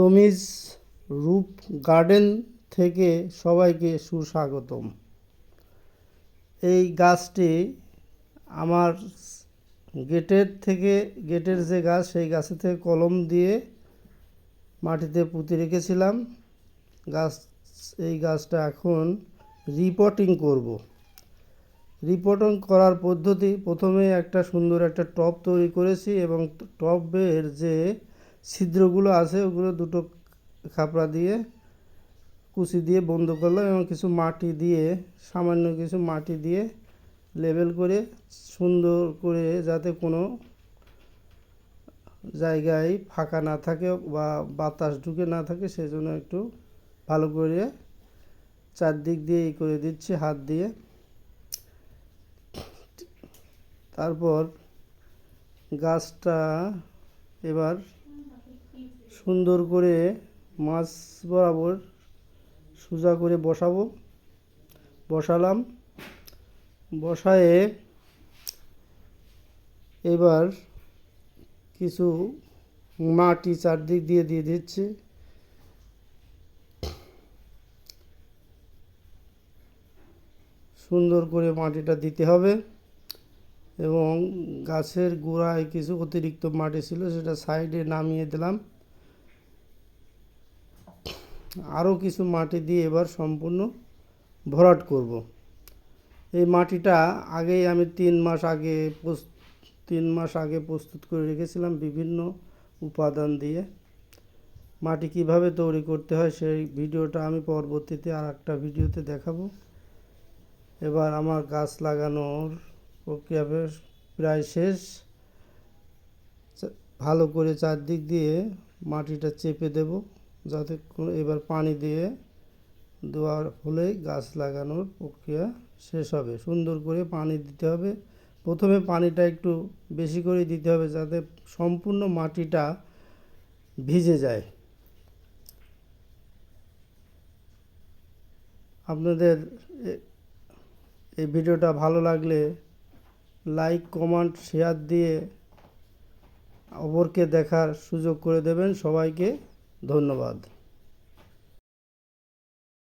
তমিজ রূপ গার্ডেন থেকে সবাইকে সুস্বাগতম। এই গাছটি আমার গেটের যে গাছ, সেই গাছে থেকে কলম দিয়ে মাটিতে পুঁতে রেখেছিলাম। এই গাছটা এখন রিপোর্টিং করব। রিপোর্টিং করার পদ্ধতি, প্রথমে একটা সুন্দর একটা টব তৈরি করেছি এবং টবের যে ছিদ্রগুলো আছে ওগুলো দুটো খাপড়া দিয়ে কুচি দিয়ে বন্ধ করলাম এবং সামান্য কিছু মাটি দিয়ে লেবেল করে সুন্দর করে, যাতে কোনো জায়গায় ফাঁকা না থাকে বা বাতাস ঢুকে না থাকে, সেজন্য একটু ভালো করে চারদিক দিয়ে করে দিচ্ছি হাত দিয়ে। তারপর গাছটা এবার সুন্দর করে মাছ বরাবর সোজা করে বসালাম। বসায়ে এবার কিছু মাটি চারদিক দিয়ে দিচ্ছি। সুন্দর করে মাটিটা দিতে হবে এবং গাছের গোড়ায় কিছু অতিরিক্ত মাটি ছিল, সেটা সাইডে নামিয়ে দিলাম। আরও কিছু মাটি দিয়ে এবার সম্পূর্ণ ভরাট করব। এই মাটিটা আগেই আমি 3 মাস আগে প্রস্তুত করে রেখেছিলাম বিভিন্ন উপাদান দিয়ে। মাটি কিভাবে তৈরি করতে হয় সেই ভিডিওটা আমি পরবর্তীতে আর একটা ভিডিওতে দেখাবো। এবার আমার গাছ লাগানোর প্রক্রিয়া প্রায় শেষ। ভালো করে চারদিক দিয়ে মাটিটা চেপে দেব, যাতে এবার পানি দিয়ে দেওয়ার ফলে গাছ লাগানোর প্রক্রিয়া শেষ হবে। সুন্দর করে পানি দিতে হবে। প্রথমে পানিটা একটু বেশি করে দিতে হবে, যাতে সম্পূর্ণ মাটিটা ভিজে যায়। আপনাদের এই ভিডিওটা ভালো লাগলে লাইক, কমেন্ট, শেয়ার দিয়ে অপরকে দেখার সুযোগ করে দেবেন। সবাইকে ধন্যবাদ।